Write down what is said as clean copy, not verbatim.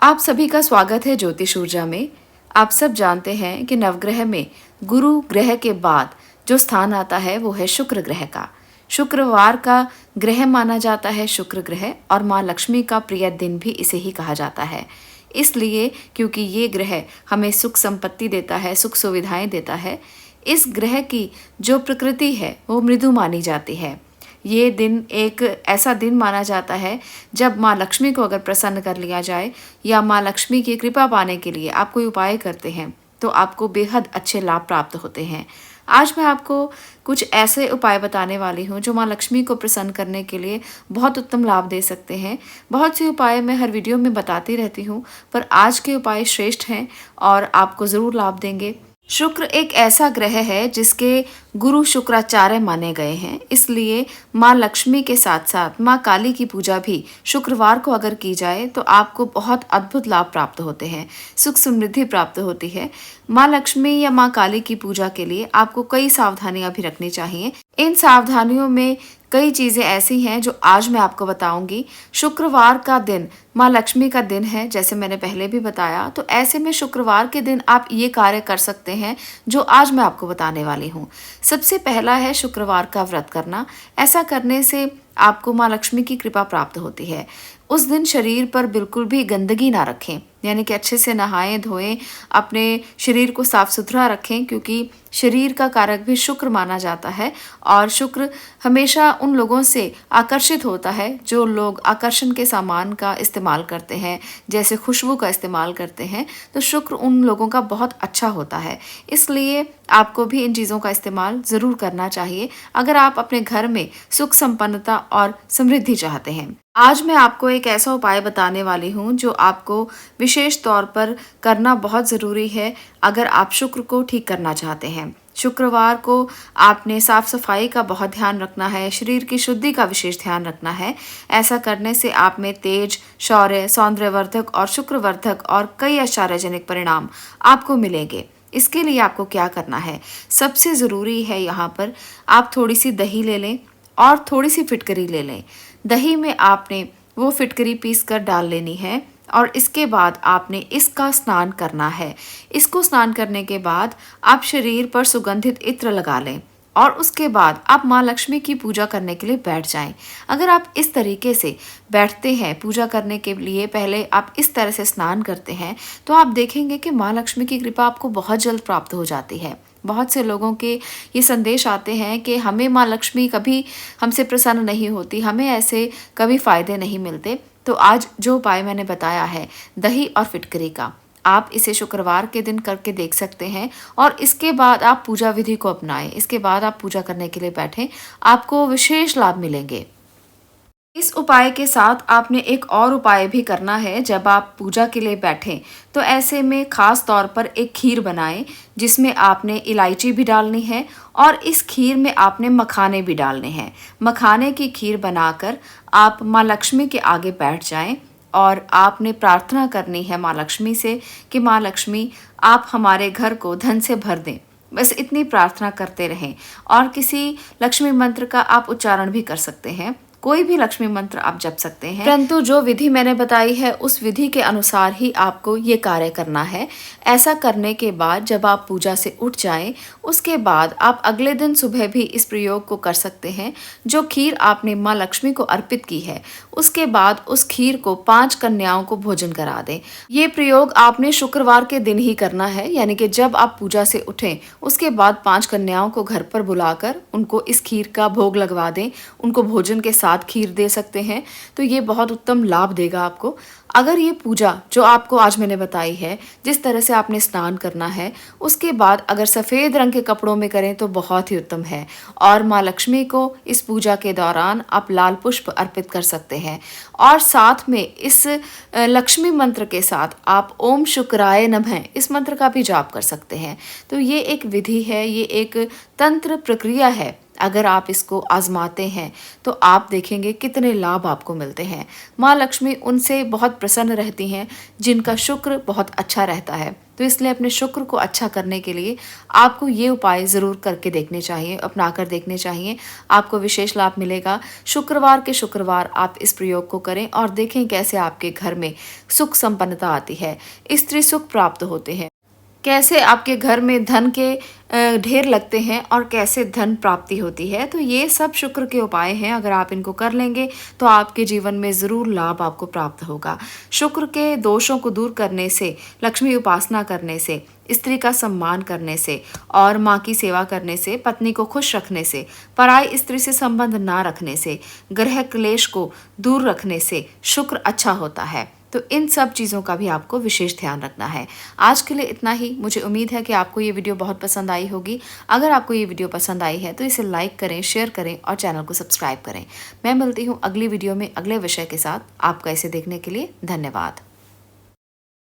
आप सभी का स्वागत है ज्योतिष ऊर्जा में। आप सब जानते हैं कि नवग्रह में गुरु ग्रह के बाद जो स्थान आता है वो है शुक्र ग्रह का। शुक्रवार का ग्रह माना जाता है शुक्र ग्रह, और माँ लक्ष्मी का प्रिय दिन भी इसे ही कहा जाता है। इसलिए क्योंकि ये ग्रह हमें सुख संपत्ति देता है, सुख सुविधाएं देता है। इस ग्रह की जो प्रकृति है वो मृदु मानी जाती है। ये दिन एक ऐसा दिन माना जाता है जब माँ लक्ष्मी को अगर प्रसन्न कर लिया जाए या माँ लक्ष्मी की कृपा पाने के लिए आप कोई उपाय करते हैं तो आपको बेहद अच्छे लाभ प्राप्त होते हैं। आज मैं आपको कुछ ऐसे उपाय बताने वाली हूँ जो माँ लक्ष्मी को प्रसन्न करने के लिए बहुत उत्तम लाभ दे सकते हैं। बहुत से उपाय मैं हर वीडियो में बताती रहती हूँ, पर आज के उपाय श्रेष्ठ हैं और आपको ज़रूर लाभ देंगे। शुक्र एक ऐसा ग्रह है जिसके गुरु शुक्राचार्य माने गए हैं, इसलिए माँ लक्ष्मी के साथ साथ माँ काली की पूजा भी शुक्रवार को अगर की जाए तो आपको बहुत अद्भुत लाभ प्राप्त होते हैं, सुख समृद्धि प्राप्त होती है। माँ लक्ष्मी या माँ काली की पूजा के लिए आपको कई सावधानियां भी रखनी चाहिए। इन सावधानियों में कई चीज़ें ऐसी हैं जो आज मैं आपको बताऊंगी। शुक्रवार का दिन माँ लक्ष्मी का दिन है, जैसे मैंने पहले भी बताया, तो ऐसे में शुक्रवार के दिन आप ये कार्य कर सकते हैं जो आज मैं आपको बताने वाली हूँ। सबसे पहला है शुक्रवार का व्रत करना। ऐसा करने से आपको माँ लक्ष्मी की कृपा प्राप्त होती है। उस दिन शरीर पर बिल्कुल भी गंदगी ना रखें, यानी कि अच्छे से नहाएं धोएं, अपने शरीर को साफ सुथरा रखें, क्योंकि शरीर का कारक भी शुक्र माना जाता है और शुक्र हमेशा उन लोगों से आकर्षित होता है जो लोग आकर्षण के सामान का इस्तेमाल करते हैं, जैसे खुशबू का इस्तेमाल करते हैं, तो शुक्र उन लोगों का बहुत अच्छा होता है। इसलिए आपको भी इन चीज़ों का इस्तेमाल ज़रूर करना चाहिए अगर आप अपने घर में सुख संपन्नता और समृद्धि चाहते हैं। आज मैं आपको एक ऐसा उपाय बताने वाली हूँ जो आपको विशेष तौर पर करना बहुत ज़रूरी है अगर आप शुक्र को ठीक करना चाहते हैं। शुक्रवार को आपने साफ सफाई का बहुत ध्यान रखना है, शरीर की शुद्धि का विशेष ध्यान रखना है। ऐसा करने से आप में तेज, शौर्य, सौंदर्यवर्धक और शुक्रवर्धक और कई आश्चर्यजनक परिणाम आपको मिलेंगे। इसके लिए आपको क्या करना है, सबसे ज़रूरी है यहाँ पर आप थोड़ी सी दही ले लें और थोड़ी सी फिटकरी ले लें। दही में आपने वो फिटकरी पीस कर डाल लेनी है और इसके बाद आपने इसका स्नान करना है। इसको स्नान करने के बाद आप शरीर पर सुगंधित इत्र लगा लें और उसके बाद आप माँ लक्ष्मी की पूजा करने के लिए बैठ जाएं। अगर आप इस तरीके से बैठते हैं पूजा करने के लिए, पहले आप इस तरह से स्नान करते हैं, तो आप देखेंगे कि माँ लक्ष्मी की कृपा आपको बहुत जल्द प्राप्त हो जाती है। बहुत से लोगों के ये संदेश आते हैं कि हमें माँ लक्ष्मी कभी हमसे प्रसन्न नहीं होती, हमें ऐसे कभी फ़ायदे नहीं मिलते। तो आज जो उपाय मैंने बताया है दही और फिटकरी का, आप इसे शुक्रवार के दिन करके देख सकते हैं और इसके बाद आप पूजा विधि को अपनाएं। इसके बाद आप पूजा करने के लिए बैठें, आपको विशेष लाभ मिलेंगे। इस उपाय के साथ आपने एक और उपाय भी करना है। जब आप पूजा के लिए बैठें तो ऐसे में खास तौर पर एक खीर बनाएं जिसमें आपने इलायची भी डालनी है और इस खीर में आपने मखाने भी डालने हैं। मखाने की खीर बनाकर आप माँ लक्ष्मी के आगे बैठ जाएं और आपने प्रार्थना करनी है माँ लक्ष्मी से कि माँ लक्ष्मी आप हमारे घर को धन से भर दें। बस इतनी प्रार्थना करते रहें और किसी लक्ष्मी मंत्र का आप उच्चारण भी कर सकते हैं, कोई भी लक्ष्मी मंत्र आप जप सकते हैं, परंतु जो विधि मैंने बताई है उस विधि के अनुसार ही आपको ये कार्य करना है। ऐसा करने के बाद जब आप पूजा से उठ जाएं, उसके बाद आप अगले दिन सुबह भी इस प्रयोग को कर सकते हैं। जो खीर आपने माँ लक्ष्मी को अर्पित की है उसके बाद उस खीर को 5 कन्याओं को भोजन करा दें। ये प्रयोग आपने शुक्रवार के दिन ही करना है, यानी कि जब आप पूजा से उठें उसके बाद 5 कन्याओं को घर पर बुलाकर उनको इस खीर का भोग लगवा दें, उनको भोजन के साथ खीर दे सकते हैं। तो ये बहुत उत्तम लाभ देगा आपको। अगर ये पूजा जो आपको आज मैंने बताई है, जिस तरह से आपने स्नान करना है, उसके बाद अगर सफ़ेद रंग के कपड़ों में करें तो बहुत ही उत्तम है। और माँ लक्ष्मी को इस पूजा के दौरान आप लाल पुष्प अर्पित कर सकते हैं और साथ में इस लक्ष्मी मंत्र के साथ आप ओम शुक्राय नमः इस मंत्र का भी जाप कर सकते हैं। तो ये एक विधि है, ये एक तंत्र प्रक्रिया है अगर आप इसको आजमाते हैं तो आप देखेंगे कितने लाभ आपको मिलते हैं। माँ लक्ष्मी उनसे बहुत प्रसन्न रहती हैं जिनका शुक्र बहुत अच्छा रहता है। तो इसलिए अपने शुक्र को अच्छा करने के लिए आपको ये उपाय ज़रूर करके देखने चाहिए, अपना कर देखने चाहिए। आपको विशेष लाभ मिलेगा। शुक्रवार के शुक्रवार आप इस प्रयोग को करें और देखें कैसे आपके घर में सुख संपन्नता आती है, स्त्री सुख प्राप्त होते हैं, कैसे आपके घर में धन के ढेर लगते हैं और कैसे धन प्राप्ति होती है। तो ये सब शुक्र के उपाय हैं। अगर आप इनको कर लेंगे तो आपके जीवन में ज़रूर लाभ आपको प्राप्त होगा। शुक्र के दोषों को दूर करने से, लक्ष्मी उपासना करने से, स्त्री का सम्मान करने से और माँ की सेवा करने से, पत्नी को खुश रखने से, पराई स्त्री से संबंध ना रखने से, ग्रह क्लेश को दूर रखने से शुक्र अच्छा होता है। तो इन सब चीज़ों का भी आपको विशेष ध्यान रखना है। आज के लिए इतना ही। मुझे उम्मीद है कि आपको ये वीडियो बहुत पसंद आई होगी। अगर आपको ये वीडियो पसंद आई है तो इसे लाइक करें, शेयर करें और चैनल को सब्सक्राइब करें। मैं मिलती हूँ अगली वीडियो में अगले विषय के साथ। आपका इसे देखने के लिए धन्यवाद।